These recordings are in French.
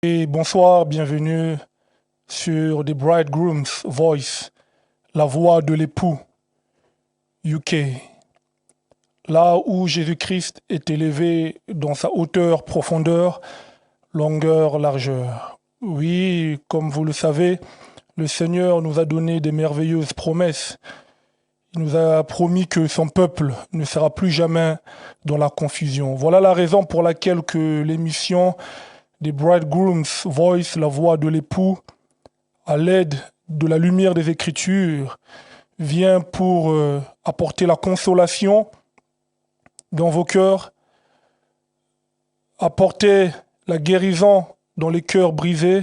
Et bonsoir, bienvenue sur The Bridegroom's Voice, la voix de l'époux, UK. Là où Jésus-Christ est élevé dans sa hauteur, profondeur, longueur, largeur. Oui, comme vous le savez, le Seigneur nous a donné des merveilleuses promesses. Il nous a promis que son peuple ne sera plus jamais dans la confusion. Voilà la raison pour laquelle que l'émission The Bridegroom's Voice, la voix de l'époux, à l'aide de la lumière des Écritures, vient pour apporter la consolation dans vos cœurs, apporter la guérison dans les cœurs brisés,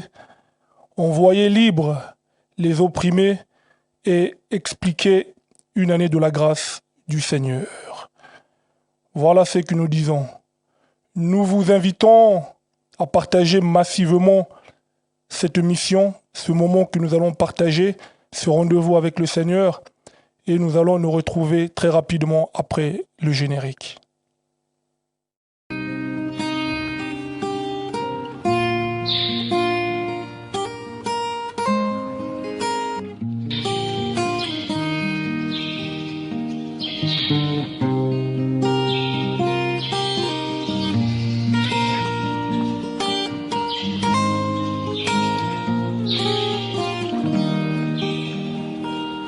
envoyer libres les opprimés et expliquer une année de la grâce du Seigneur. Voilà ce que nous disons. Nous vous invitons à partager massivement cette mission, ce moment que nous allons partager, ce rendez-vous avec le Seigneur, et nous allons nous retrouver très rapidement après le générique.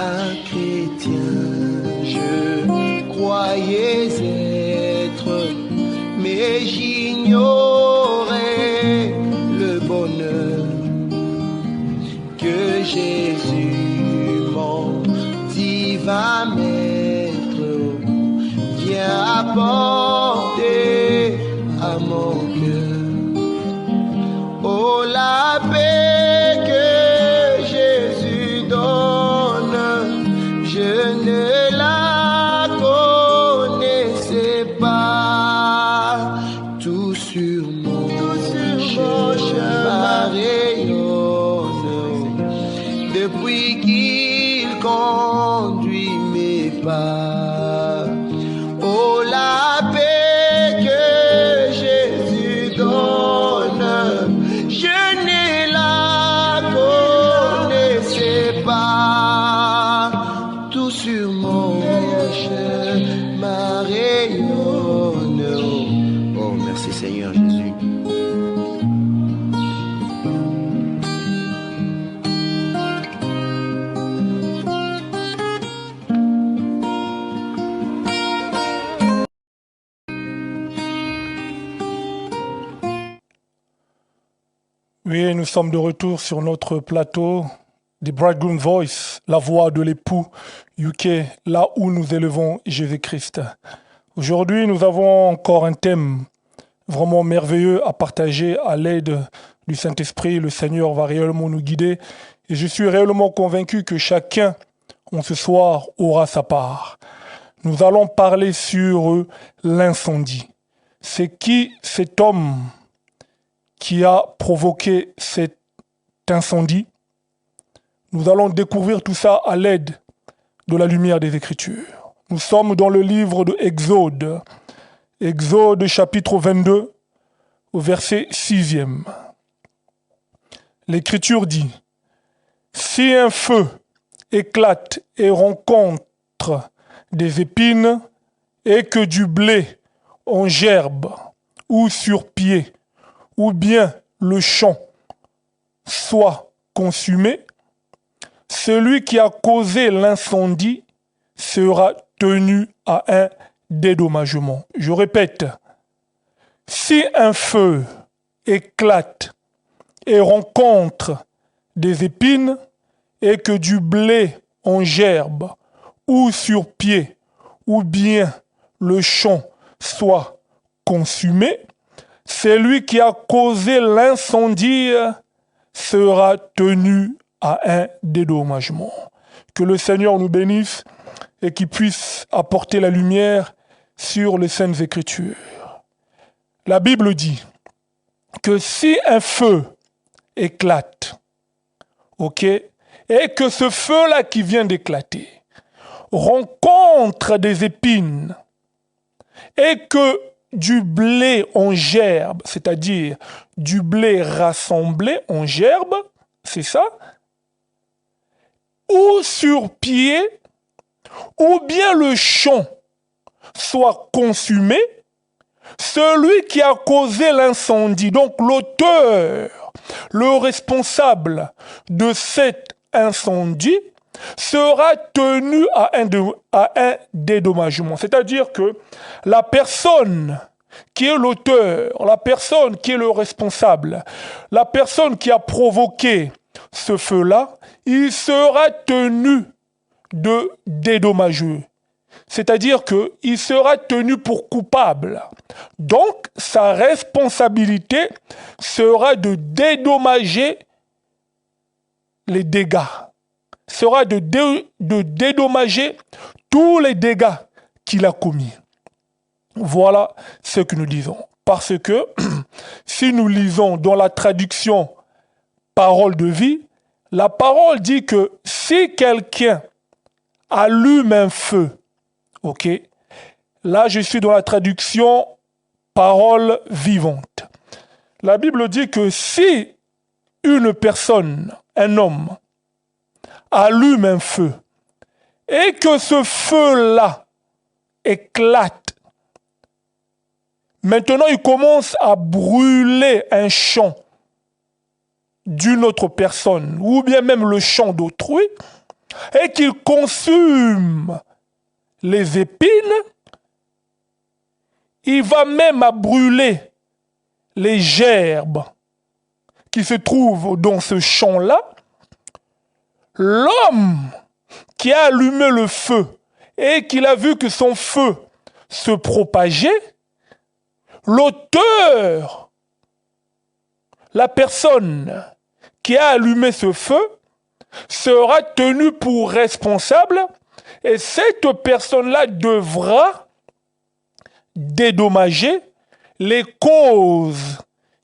Un chrétien, je croyais être, mais j'ignorais le bonheur que Jésus, mon divin maître, vient apporter à mon cœur. Oh, la paix que Jésus donne, je ne la connaissais pas. Tout sur mon chemin rayonne depuis qu'il conduit mes pas. Oh, la paix que Jésus donne, je ne la connaissais pas. Tout sur mon chemin rayonne. Oh, merci Seigneur Jésus. Oui, nous sommes de retour sur notre plateau The Bridegroom Voice, la voix de l'époux UK, là où nous élevons Jésus-Christ. Aujourd'hui, nous avons encore un thème vraiment merveilleux à partager à l'aide du Saint-Esprit. Le Seigneur va réellement nous guider et je suis réellement convaincu que chacun, en ce soir, aura sa part. Nous allons parler sur l'incendie. C'est qui cet homme qui a provoqué cet incendie? Nous allons découvrir tout ça à l'aide de la lumière des Écritures. Nous sommes dans le livre de Exode, Exode chapitre 22, au verset 6e. L'Écriture dit, « Si un feu éclate et rencontre des épines et que du blé en gerbe ou sur pied, ou bien le champ soit consumé, celui qui a causé l'incendie sera tenu à un dédommagement. » Je répète, si un feu éclate et rencontre des épines et que du blé en gerbe ou sur pied, ou bien le champ soit consumé, celui qui a causé l'incendie sera tenu à un dédommagement. Que le Seigneur nous bénisse et qu'il puisse apporter la lumière sur les Saintes Écritures. La Bible dit que si un feu éclate, ok, et que ce feu-là qui vient d'éclater rencontre des épines et que du blé en gerbe, c'est-à-dire du blé rassemblé en gerbe, c'est ça, ou sur pied, ou bien le champ soit consumé, celui qui a causé l'incendie, donc l'auteur, le responsable de cet incendie, sera tenu à un dédommagement. C'est-à-dire que la personne qui est l'auteur, la personne qui est le responsable, la personne qui a provoqué ce feu-là, il sera tenu de dédommager. C'est-à-dire qu'il sera tenu pour coupable. Donc, sa responsabilité sera de dédommager les dégâts. Sera de dédommager tous les dégâts qu'il a commis. Voilà ce que nous disons. Parce que si nous lisons dans la traduction parole de vie, la parole dit que si quelqu'un allume un feu, ok, là je suis dans la traduction parole vivante. La Bible dit que si une personne, un homme, allume un feu et que ce feu-là éclate, maintenant il commence à brûler un champ d'une autre personne ou bien même le champ d'autrui et qu'il consume les épines, il va même à brûler les gerbes qui se trouvent dans ce champ-là. L'homme qui a allumé le feu et qu'il a vu que son feu se propageait, l'auteur, la personne qui a allumé ce feu, sera tenu pour responsable et cette personne-là devra dédommager les causes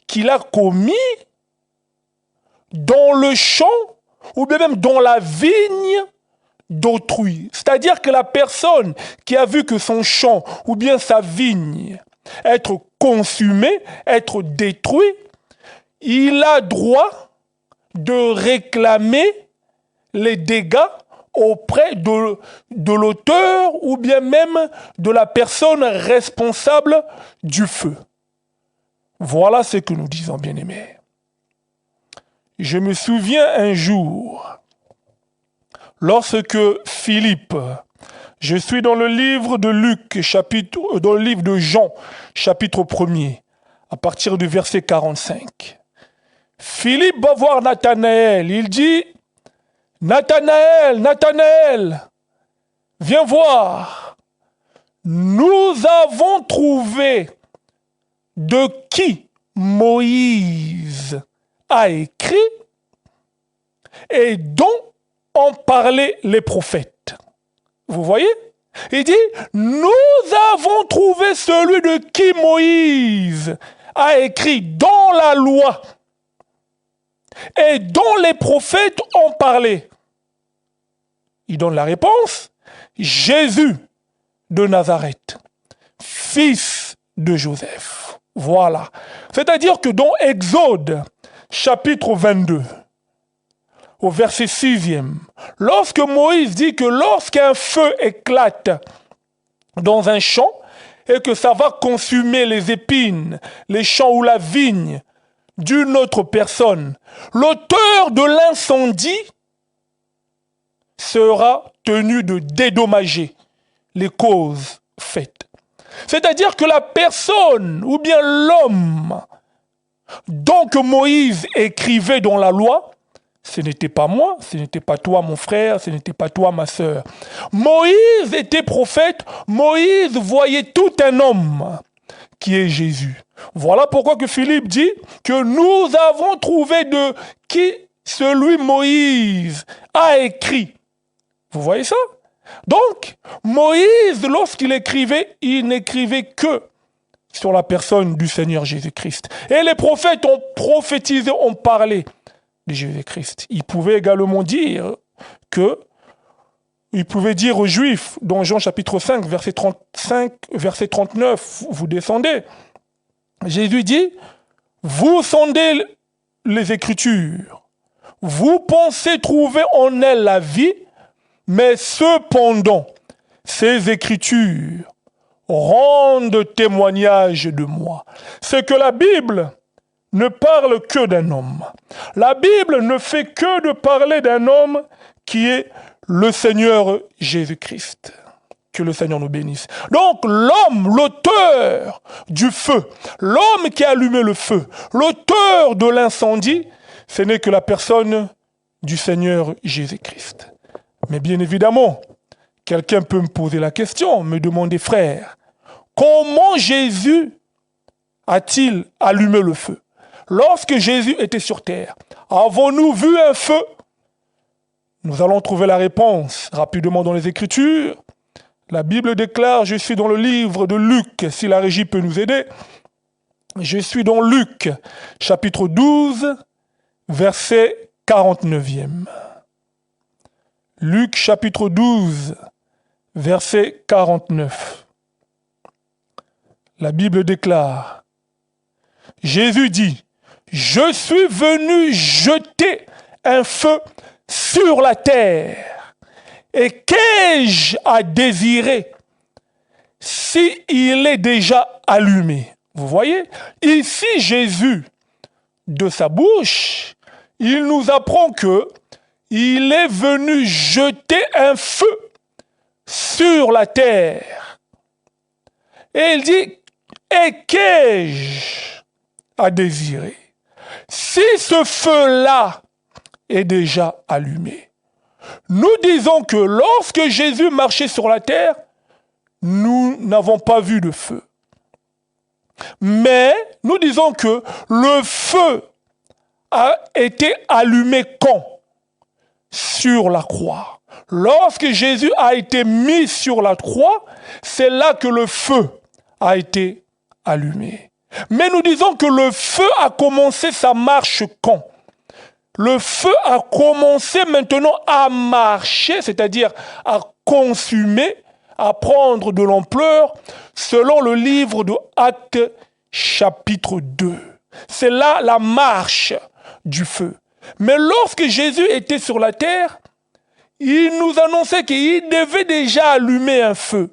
qu'il a commis dans le champ ou bien même dans la vigne d'autrui. C'est-à-dire que la personne qui a vu que son champ ou bien sa vigne être consumée, être détruit, il a droit de réclamer les dégâts auprès de l'auteur ou bien même de la personne responsable du feu. Voilà ce que nous disons, bien-aimés. Je me souviens un jour, lorsque Philippe, je suis dans le livre de Luc, dans le livre de Jean, chapitre 1er, à partir du verset 45. Philippe va voir Nathanaël, il dit, Nathanaël, Nathanaël, viens voir, nous avons trouvé de qui Moïse a écrit et dont ont parlé les prophètes. Vous voyez? Il dit, nous avons trouvé celui de qui Moïse a écrit dans la loi et dont les prophètes ont parlé. Il donne la réponse, Jésus de Nazareth, fils de Joseph. Voilà. C'est-à-dire que dans Exode, chapitre 22, au verset 6e, lorsque Moïse dit que lorsqu'un feu éclate dans un champ et que ça va consumer les épines, les champs ou la vigne d'une autre personne, l'auteur de l'incendie sera tenu de dédommager les causes faites. C'est-à-dire que la personne ou bien l'homme dont Moïse écrivait dans la loi, ce n'était pas moi, ce n'était pas toi mon frère, ce n'était pas toi ma sœur. Moïse était prophète, Moïse voyait tout un homme qui est Jésus. Voilà pourquoi que Philippe dit que nous avons trouvé de qui celui Moïse a écrit. Vous voyez ça? Donc, Moïse, lorsqu'il écrivait, il n'écrivait que sur la personne du Seigneur Jésus-Christ. Et les prophètes ont prophétisé, ont parlé de Jésus-Christ. Ils pouvaient également dire que il pouvait dire aux Juifs, dans Jean chapitre 5, verset 35, verset 39, vous descendez. Jésus dit, vous sondez les Écritures, vous pensez trouver en elles la vie, mais cependant, ces Écritures rendent témoignage de moi. C'est que la Bible ne parle que d'un homme. La Bible ne fait que de parler d'un homme qui est le Seigneur Jésus-Christ. Que le Seigneur nous bénisse. Donc l'homme, l'auteur du feu, l'homme qui a allumé le feu, l'auteur de l'incendie, ce n'est que la personne du Seigneur Jésus-Christ. Mais bien évidemment, quelqu'un peut me poser la question, me demander, frère, comment Jésus a-t-il allumé le feu? Lorsque Jésus était sur terre, avons-nous vu un feu? Nous allons trouver la réponse rapidement dans les Écritures. La Bible déclare, je suis dans le livre de Luc, si la régie peut nous aider. Je suis dans Luc, chapitre 12, verset 49e. Luc, chapitre 12, verset 49. La Bible déclare, Jésus dit, je suis venu jeter un feu sur la terre, et qu'ai-je à désirer si il est déjà allumé? Vous voyez, ici Jésus, de sa bouche, il nous apprend que il est venu jeter un feu sur la terre. Et il dit, et qu'ai-je à désirer si ce feu-là est déjà allumé? Nous disons que lorsque Jésus marchait sur la terre, nous n'avons pas vu de feu. Mais nous disons que le feu a été allumé quand? Sur la croix. Lorsque Jésus a été mis sur la croix, c'est là que le feu a été allumé. Mais nous disons que le feu a commencé sa marche quand? Le feu a commencé maintenant à marcher, c'est-à-dire à consumer, à prendre de l'ampleur, selon le livre de Actes, chapitre 2. C'est là la marche du feu. Mais lorsque Jésus était sur la terre, il nous annonçait qu'il devait déjà allumer un feu.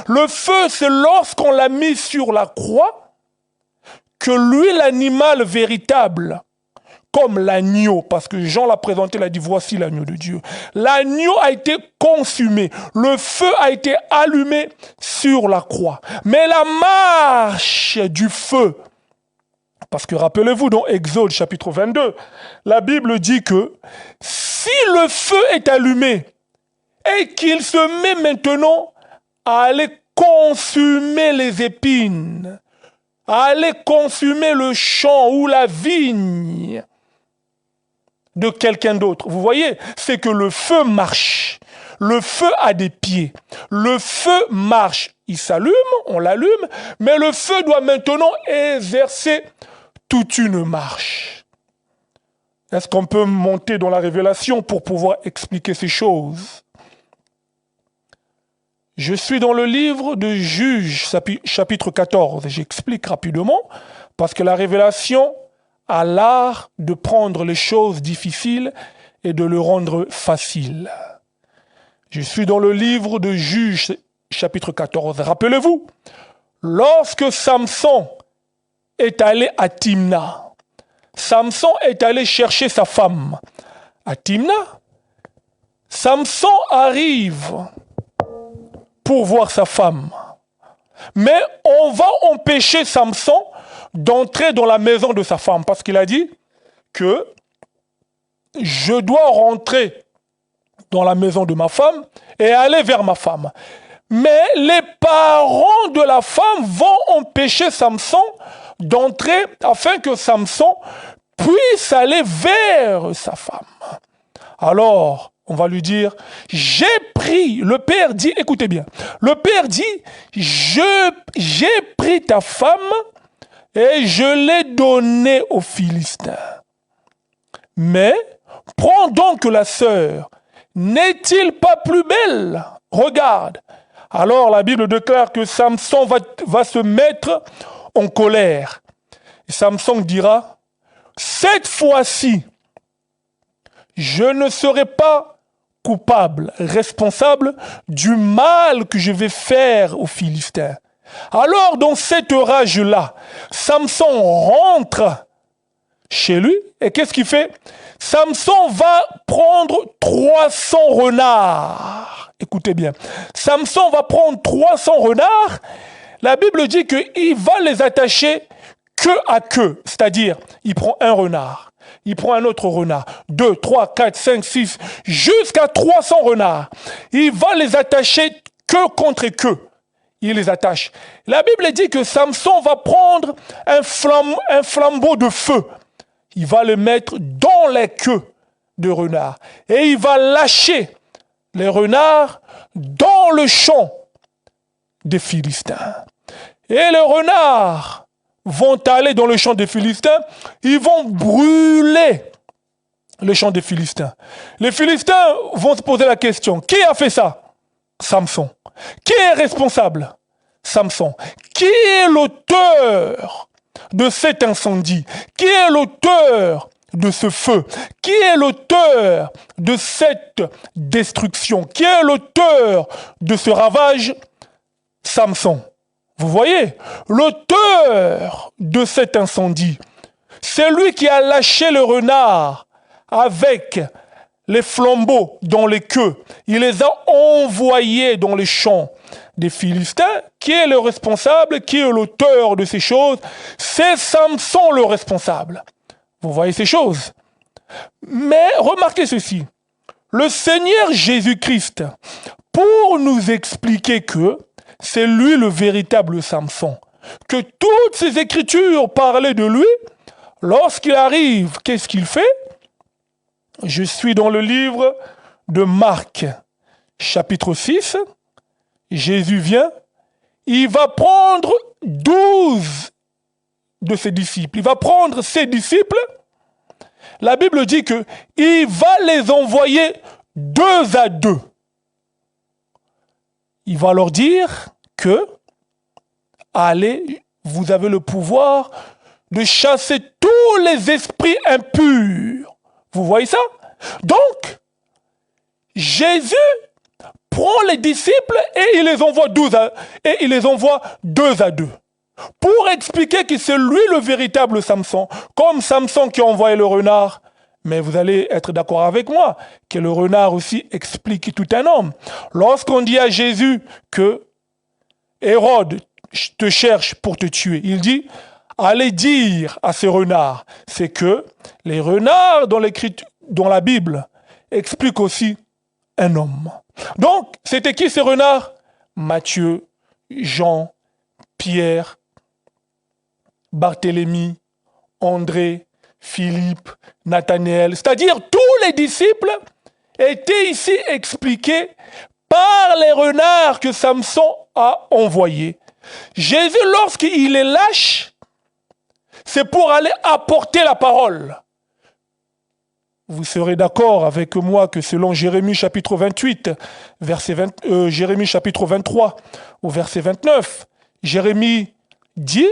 Le feu, c'est lorsqu'on l'a mis sur la croix, que lui, l'animal véritable, comme l'agneau, parce que Jean l'a présenté, il a dit, voici l'agneau de Dieu. L'agneau a été consumé, le feu a été allumé sur la croix. Mais la marche du feu, parce que rappelez-vous, dans Exode chapitre 22, la Bible dit que si le feu est allumé et qu'il se met maintenant à aller consumer les épines, à aller consumer le champ ou la vigne de quelqu'un d'autre. Vous voyez, c'est que le feu marche. Le feu a des pieds. Le feu marche. Il s'allume, on l'allume, mais le feu doit maintenant exercer toute une marche. Est-ce qu'on peut monter dans la révélation pour pouvoir expliquer ces choses? Je suis dans le livre de Juges, chapitre 14. J'explique rapidement, parce que la révélation a l'art de prendre les choses difficiles et de le rendre facile. Je suis dans le livre de Juges, chapitre 14. Rappelez-vous, lorsque Samson est allé à Timna, Samson est allé chercher sa femme à Timna. Samson arrive pour voir sa femme. Mais on va empêcher Samson d'entrer dans la maison de sa femme parce qu'il a dit que je dois rentrer dans la maison de ma femme et aller vers ma femme. Mais les parents de la femme vont empêcher Samson d'entrer afin que Samson puisse aller vers sa femme. Alors, on va lui dire, j'ai pris, le père dit, écoutez bien, le père dit, j'ai pris ta femme et je l'ai donnée aux Philistins. Mais, prends donc la sœur n'est-il pas plus belle? Regarde. Alors la Bible déclare que Samson va se mettre en colère. Et Samson dira, cette fois-ci, je ne serai pas coupable, responsable du mal que je vais faire aux Philistins. Alors dans cette rage-là, Samson rentre chez lui et qu'est-ce qu'il fait? Samson va prendre 300 renards. Écoutez bien, Samson va prendre 300 renards. La Bible dit qu'il va les attacher queue à queue, c'est-à-dire il prend un renard, il prend un autre renard, 2, 3, 4, 5, 6, jusqu'à 300 renards. Il va les attacher queue contre queue. Il les attache. La Bible dit que Samson va prendre un flambeau de feu. Il va le mettre dans la queue de renard. Et il va lâcher les renards dans le champ des Philistins. Et les renards vont aller dans le champ des Philistins. Ils vont brûler le champ des Philistins. Les Philistins vont se poser la question, qui a fait ça? Samson. Qui est responsable? Samson. Qui est l'auteur de cet incendie? Qui est l'auteur de ce feu? Qui est l'auteur de cette destruction? Qui est l'auteur de ce ravage? Samson. Vous voyez, l'auteur de cet incendie, c'est lui qui a lâché le renard avec les flambeaux dans les queues. Il les a envoyés dans les champs des Philistins. Qui est le responsable? Qui est l'auteur de ces choses? C'est Samson le responsable. Vous voyez ces choses? Mais remarquez ceci. Le Seigneur Jésus-Christ, pour nous expliquer que c'est lui le véritable Samson, que toutes ces écritures parlaient de lui, lorsqu'il arrive, qu'est-ce qu'il fait? Je suis dans le livre de Marc, chapitre 6. Jésus vient, il va prendre 12 de ses disciples. Il va prendre ses disciples. La Bible dit qu'il va les envoyer 2 à 2. Il va leur dire que, allez, vous avez le pouvoir de chasser tous les esprits impurs. Vous voyez ça? Donc, Jésus prend les disciples et il les envoie 2 à 2. Pour expliquer que c'est lui le véritable Samson, comme Samson qui a envoyé le renard. Mais vous allez être d'accord avec moi que le renard aussi explique tout un homme. Lorsqu'on dit à Jésus que Hérode te cherche pour te tuer, il dit, allez dire à ces renards, c'est que les renards dans la Bible expliquent aussi un homme. Donc, c'était qui ces renards? Matthieu, Jean, Pierre, Barthélemy, André, Philippe, Nathanaël, c'est-à-dire tous les disciples étaient ici expliqués par les renards que Samson a envoyés. Jésus, lorsqu'il les lâche, c'est pour aller apporter la parole. Vous serez d'accord avec moi que selon Jérémie chapitre 28, Jérémie chapitre 23 au verset 29, Jérémie dit,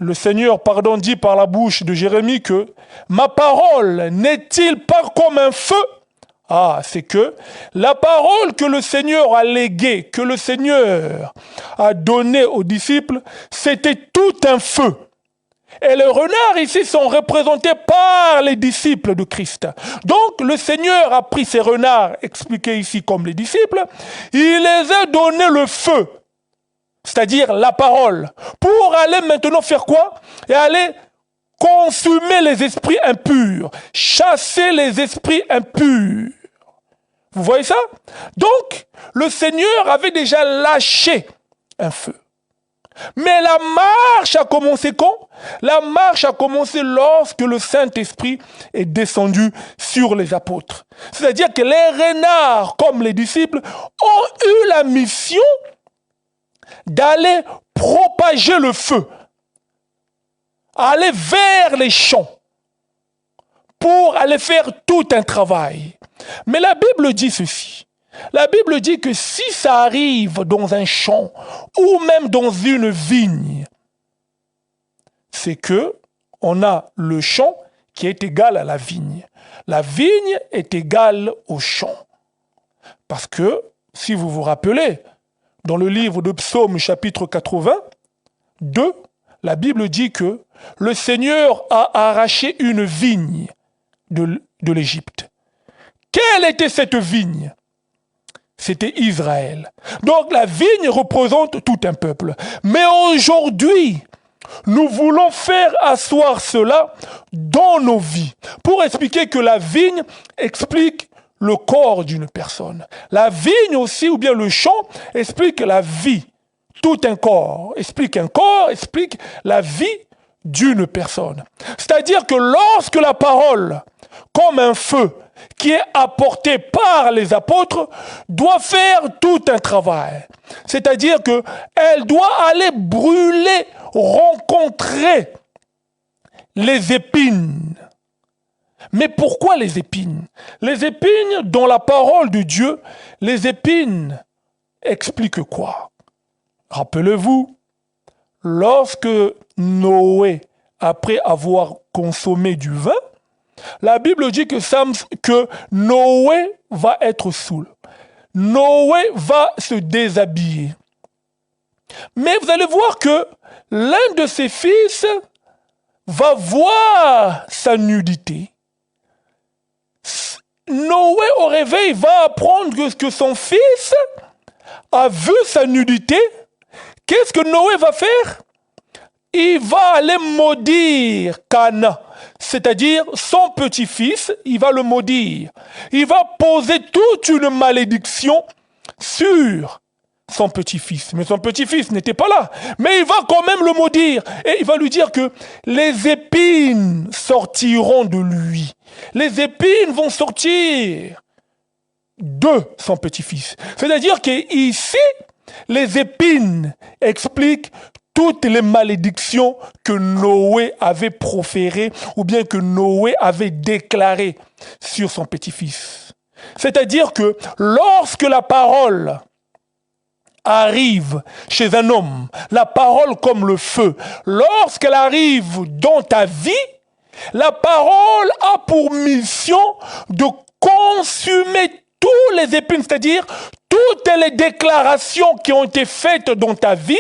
le Seigneur, dit par la bouche de Jérémie que « Ma parole n'est-il pas comme un feu ?» Ah, c'est que la parole que le Seigneur a léguée, que le Seigneur a donnée aux disciples, c'était tout un feu. Et les renards ici sont représentés par les disciples de Christ. Donc le Seigneur a pris ces renards, expliqués ici comme les disciples, il les a donné le feu. C'est-à-dire la parole, pour aller maintenant faire quoi? Et aller consumer les esprits impurs, chasser les esprits impurs. Vous voyez ça? Donc, le Seigneur avait déjà lâché un feu. Mais la marche a commencé quand? La marche a commencé lorsque le Saint-Esprit est descendu sur les apôtres. C'est-à-dire que les renards, comme les disciples, ont eu la mission d'aller propager le feu, aller vers les champs pour aller faire tout un travail. Mais la Bible dit ceci. La Bible dit que si ça arrive dans un champ ou même dans une vigne, c'est que on a le champ qui est égal à la vigne. La vigne est égale au champ. Parce que, si vous vous rappelez, dans le livre de Psaume chapitre 82, la Bible dit que le Seigneur a arraché une vigne de l'Égypte. Quelle était cette vigne? C'était Israël. Donc la vigne représente tout un peuple. Mais aujourd'hui, nous voulons faire asseoir cela dans nos vies pour expliquer que la vigne explique le corps d'une personne. La vigne aussi, ou bien le champ, explique la vie. Tout un corps explique la vie d'une personne. C'est-à-dire que lorsque la parole, comme un feu qui est apporté par les apôtres, doit faire tout un travail. C'est-à-dire qu'elle doit aller brûler, rencontrer les épines. Mais pourquoi les épines? Les épines, dans la parole de Dieu, les épines expliquent quoi? Rappelez-vous, lorsque Noé, après avoir consommé du vin, la Bible dit que Noé va être saoul. Noé va se déshabiller. Mais vous allez voir que l'un de ses fils va voir sa nudité. Noé, au réveil, va apprendre que son fils a vu sa nudité. Qu'est-ce que Noé va faire? Il va aller maudire Cana, c'est-à-dire son petit-fils, il va le maudire. Il va poser toute une malédiction sur son petit-fils. Mais son petit-fils n'était pas là. Mais il va quand même le maudire. Et il va lui dire que les épines sortiront de lui. Les épines vont sortir de son petit-fils. C'est-à-dire qu'ici, les épines expliquent toutes les malédictions que Noé avait proférées ou bien que Noé avait déclarées sur son petit-fils. C'est-à-dire que lorsque la parole arrive chez un homme, la parole comme le feu, lorsqu'elle arrive dans ta vie, la parole a pour mission de consumer tous les épines, c'est-à-dire toutes les déclarations qui ont été faites dans ta vie,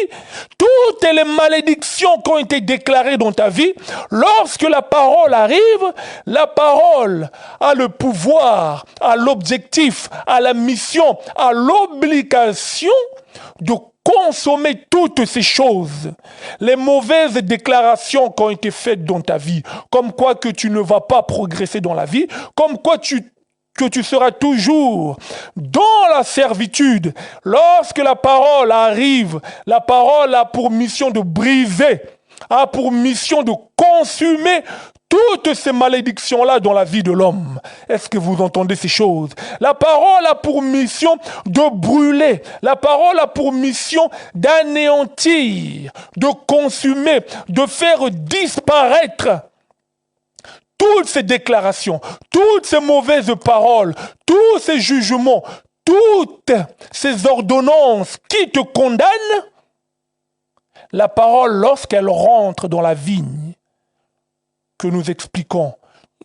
toutes les malédictions qui ont été déclarées dans ta vie. Lorsque la parole arrive, la parole a le pouvoir, a l'objectif, a la mission, a l'obligation de consommer toutes ces choses. Les mauvaises déclarations qui ont été faites dans ta vie, comme quoi que tu ne vas pas progresser dans la vie, comme quoi que tu seras toujours dans la servitude. Lorsque la parole arrive, la parole a pour mission de briser, a pour mission de consumer toutes ces malédictions-là dans la vie de l'homme. Est-ce que vous entendez ces choses? La parole a pour mission de brûler. La parole a pour mission d'anéantir, de consumer, de faire disparaître toutes ces déclarations, toutes ces mauvaises paroles, tous ces jugements, toutes ces ordonnances qui te condamnent. La parole, lorsqu'elle rentre dans la vigne, que nous expliquons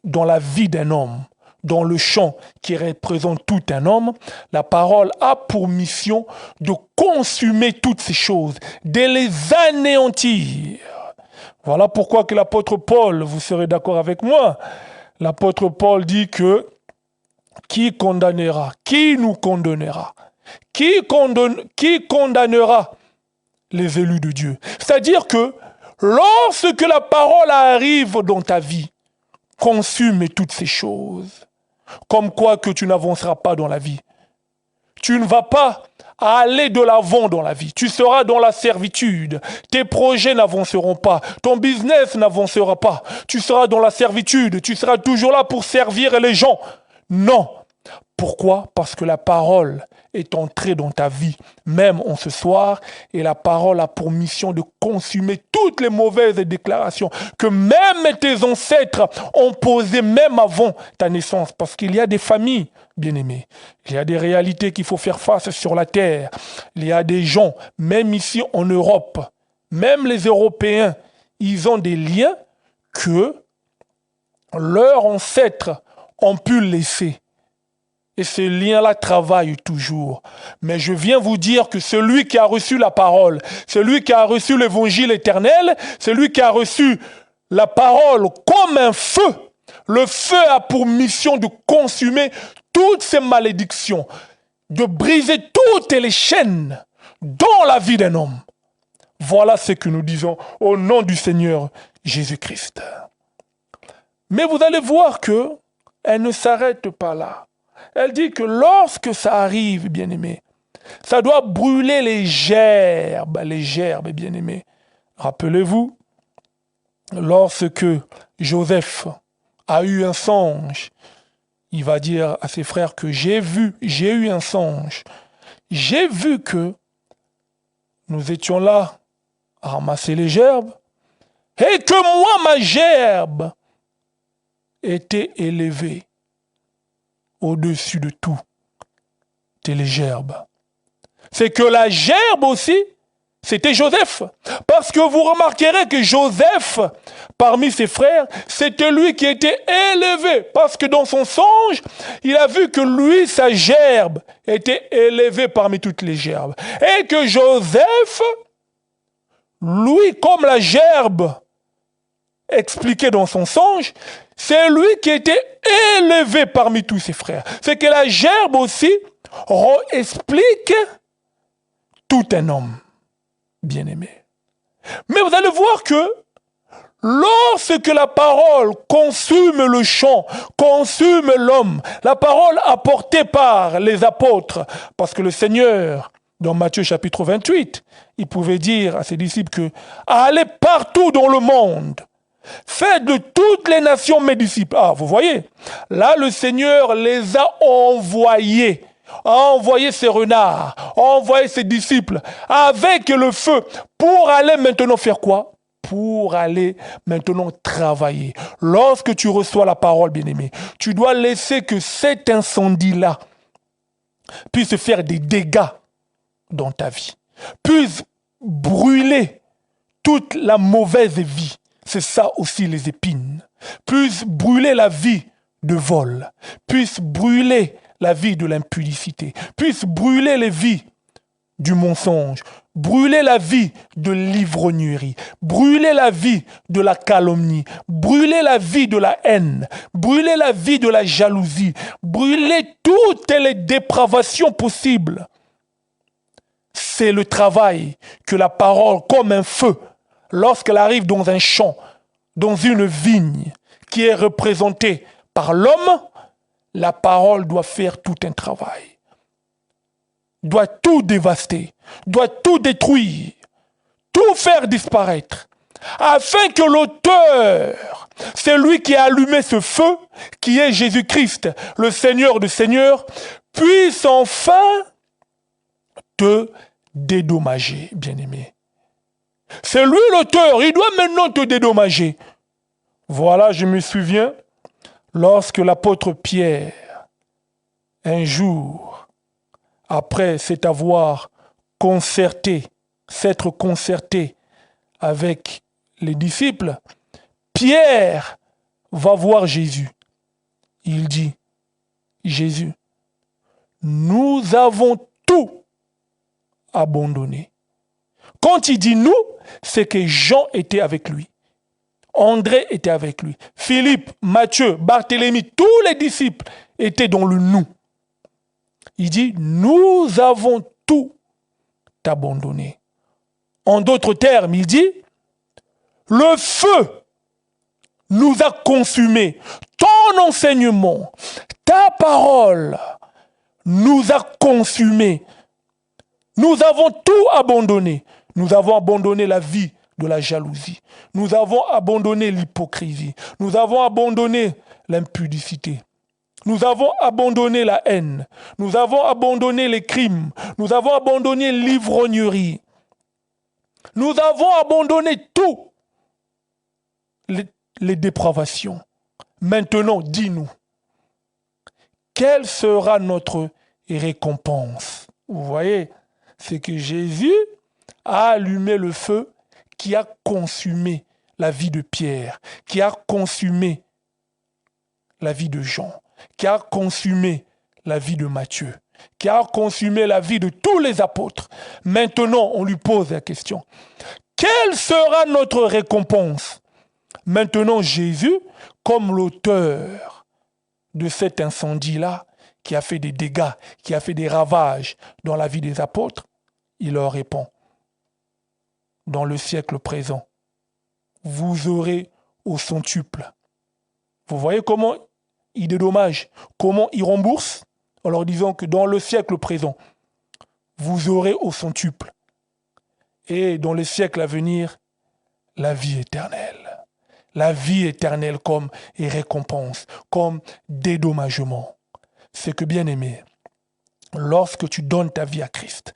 dans la vie d'un homme, dans le champ qui représente tout un homme, la parole a pour mission de consumer toutes ces choses, de les anéantir. Voilà pourquoi que l'apôtre Paul, vous serez d'accord avec moi, l'apôtre Paul dit que qui condamnera, qui nous condamnera, qui condamnera les élus de Dieu. C'est-à-dire que lorsque la parole arrive dans ta vie, consume toutes ces choses, comme quoi que tu n'avanceras pas dans la vie. Tu ne vas pas aller de l'avant dans la vie. Tu seras dans la servitude. Tes projets n'avanceront pas. Ton business n'avancera pas. Tu seras dans la servitude. Tu seras toujours là pour servir les gens. Non. Pourquoi? Parce que la parole est entrée dans ta vie, même en ce soir, et la parole a pour mission de consumer toutes les mauvaises déclarations que même tes ancêtres ont posées même avant ta naissance. Parce qu'il y a des familles, bien-aimés, il y a des réalités qu'il faut faire face sur la terre. Il y a des gens, même ici en Europe, même les Européens, ils ont des liens que leurs ancêtres ont pu laisser. Et ce lien-là travaille toujours. Mais je viens vous dire que celui qui a reçu la parole, celui qui a reçu l'évangile éternel, celui qui a reçu la parole comme un feu, le feu a pour mission de consumer toutes ces malédictions, de briser toutes les chaînes dans la vie d'un homme. Voilà ce que nous disons au nom du Seigneur Jésus-Christ. Mais vous allez voir que elle ne s'arrête pas là. Elle dit que lorsque ça arrive, bien-aimé, ça doit brûler les gerbes, bien-aimés. Rappelez-vous, lorsque Joseph a eu un songe, il va dire à ses frères que j'ai eu un songe. J'ai vu que nous étions là à ramasser les gerbes et que moi, ma gerbe était élevée au-dessus de tout. C'était les gerbes. C'est que la gerbe aussi, c'était Joseph. Parce que vous remarquerez que Joseph, parmi ses frères, c'était lui qui était élevé. Parce que dans son songe, il a vu que lui, sa gerbe, était élevée parmi toutes les gerbes. Et que Joseph, lui, comme la gerbe expliqué dans son songe, c'est lui qui était élevé parmi tous ses frères. C'est que la gerbe aussi explique tout un homme bien-aimé. Mais vous allez voir que lorsque la parole consume le champ, consume l'homme, la parole apportée par les apôtres, parce que le Seigneur, dans Matthieu chapitre 28, il pouvait dire à ses disciples que allez partout dans le monde, faites de toutes les nations mes disciples. Ah, vous voyez, là le Seigneur les a envoyés, a envoyé ses renards, a envoyé ses disciples avec le feu pour aller maintenant faire quoi? Pour aller maintenant travailler. Lorsque tu reçois la parole, bien-aimé, tu dois laisser que cet incendie-là puisse faire des dégâts dans ta vie, puisse brûler toute la mauvaise vie. C'est ça aussi les épines. Puisse brûler la vie de vol, puisse brûler la vie de l'impudicité, puisse brûler les vies du mensonge, brûler la vie de l'ivrognerie, brûler la vie de la calomnie, brûler la vie de la haine, brûler la vie de la jalousie, brûler toutes les dépravations possibles. C'est le travail que la parole, comme un feu, lorsqu'elle arrive dans un champ, dans une vigne qui est représentée par l'homme, la parole doit faire tout un travail. Doit tout dévaster, doit tout détruire, tout faire disparaître, afin que l'auteur, celui qui a allumé ce feu, qui est Jésus-Christ, le Seigneur des Seigneurs, puisse enfin te dédommager, bien-aimé. C'est lui l'auteur, il doit maintenant te dédommager. Voilà, je me souviens, lorsque l'apôtre Pierre, un jour, après s'être concerté avec les disciples, Pierre va voir Jésus. Il dit, Jésus, nous avons tout abandonné. Quand il dit nous, c'est que Jean était avec lui. André était avec lui. Philippe, Matthieu, Barthélemy, tous les disciples étaient dans le nous. Il dit, nous avons tout abandonné. En d'autres termes, il dit, le feu nous a consumés. Ton enseignement, ta parole nous a consumés. Nous avons tout abandonné. Nous avons abandonné la vie de la jalousie. Nous avons abandonné l'hypocrisie. Nous avons abandonné l'impudicité. Nous avons abandonné la haine. Nous avons abandonné les crimes. Nous avons abandonné l'ivrognerie. Nous avons abandonné tout. Les dépravations. Maintenant, dis-nous, quelle sera notre récompense? Vous voyez, c'est que Jésus a allumé le feu qui a consumé la vie de Pierre, qui a consumé la vie de Jean, qui a consumé la vie de Matthieu, qui a consumé la vie de tous les apôtres. Maintenant, on lui pose la question. Quelle sera notre récompense? Maintenant, Jésus, comme l'auteur de cet incendie-là, qui a fait des dégâts, qui a fait des ravages dans la vie des apôtres, il leur répond, dans le siècle présent, vous aurez au centuple. Vous voyez comment il dédommage, comment il rembourse, en leur disant que dans le siècle présent, vous aurez au centuple. Et dans les siècles à venir, la vie éternelle. La vie éternelle comme récompense, comme dédommagement. C'est que, bien aimé, lorsque tu donnes ta vie à Christ,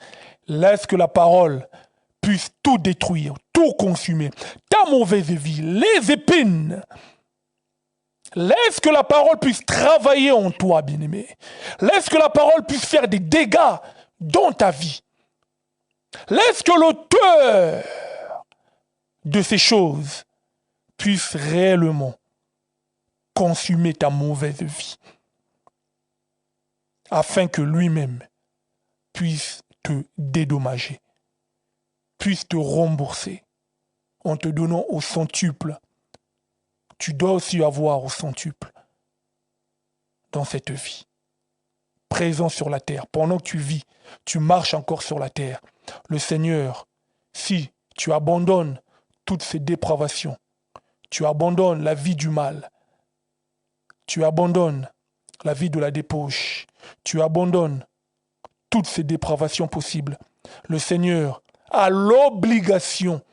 laisse que la parole puisse tout détruire, tout consumer. Ta mauvaise vie, les épines. Laisse que la parole puisse travailler en toi, bien-aimé. Laisse que la parole puisse faire des dégâts dans ta vie. Laisse que l'auteur de ces choses puisse réellement consumer ta mauvaise vie, afin que lui-même puisse te dédommager, puisse te rembourser en te donnant au centuple. Tu dois aussi avoir au centuple dans cette vie, présent sur la terre. Pendant que tu vis, tu marches encore sur la terre. Le Seigneur, si tu abandonnes toutes ces dépravations, tu abandonnes la vie du mal, tu abandonnes la vie de la débauche, tu abandonnes toutes ces dépravations possibles, le Seigneur a l'obligation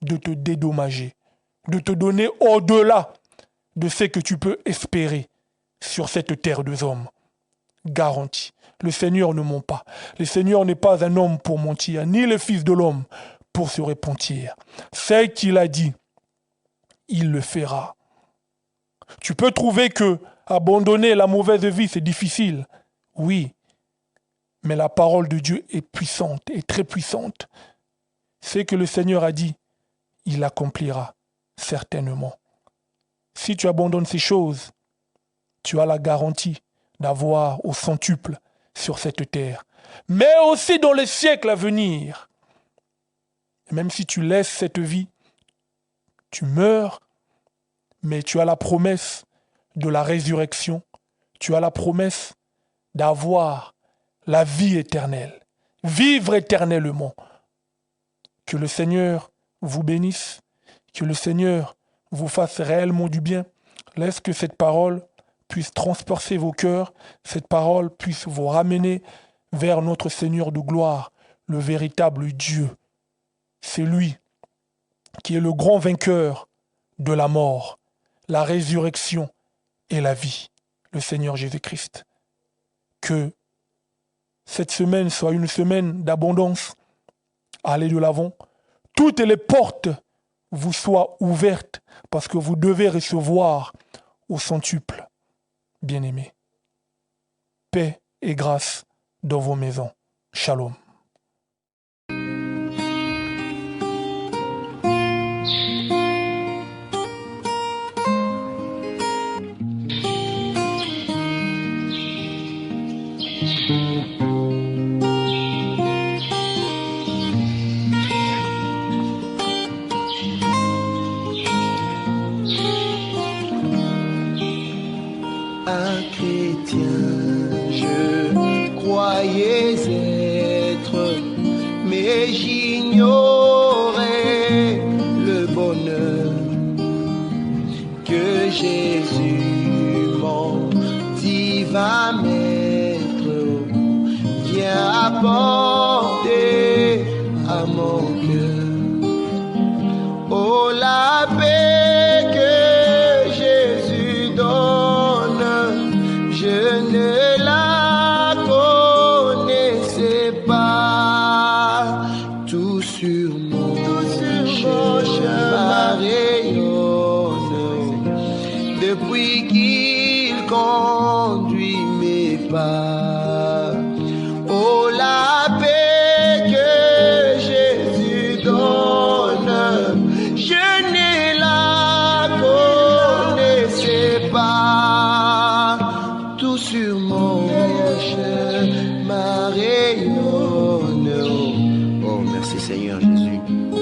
de te dédommager, de te donner au-delà de ce que tu peux espérer sur cette terre des hommes. Garantie. Le Seigneur ne ment pas. Le Seigneur n'est pas un homme pour mentir, ni le Fils de l'homme pour se repentir. Ce qu'il a dit, il le fera. Tu peux trouver que abandonner la mauvaise vie, c'est difficile. Oui, mais la parole de Dieu est puissante, est très puissante. Ce que le Seigneur a dit, il l'accomplira certainement. Si tu abandonnes ces choses, tu as la garantie d'avoir au centuple sur cette terre, mais aussi dans les siècles à venir. Et même si tu laisses cette vie, tu meurs, mais tu as la promesse de la résurrection, tu as la promesse d'avoir la vie éternelle, vivre éternellement. Que le Seigneur vous bénisse, que le Seigneur vous fasse réellement du bien. Laisse que cette parole puisse transpercer vos cœurs, cette parole puisse vous ramener vers notre Seigneur de gloire, le véritable Dieu. C'est lui qui est le grand vainqueur de la mort, la résurrection et la vie, le Seigneur Jésus-Christ. Que cette semaine soit une semaine d'abondance. Allez de l'avant. Toutes les portes vous soient ouvertes parce que vous devez recevoir au centuple. Bien-aimés, paix et grâce dans vos maisons. Shalom. Un chrétien, je croyais être, mais j'ignorais le bonheur que Jésus, mon divin maître, vient apporter à mon cœur. Oh, la paix que Jésus donne, je conduit mes pas. Oh, la paix que Jésus donne, je ne la connaissais pas. Tout sur mon chemin rayonne. Oh, merci Seigneur Jésus.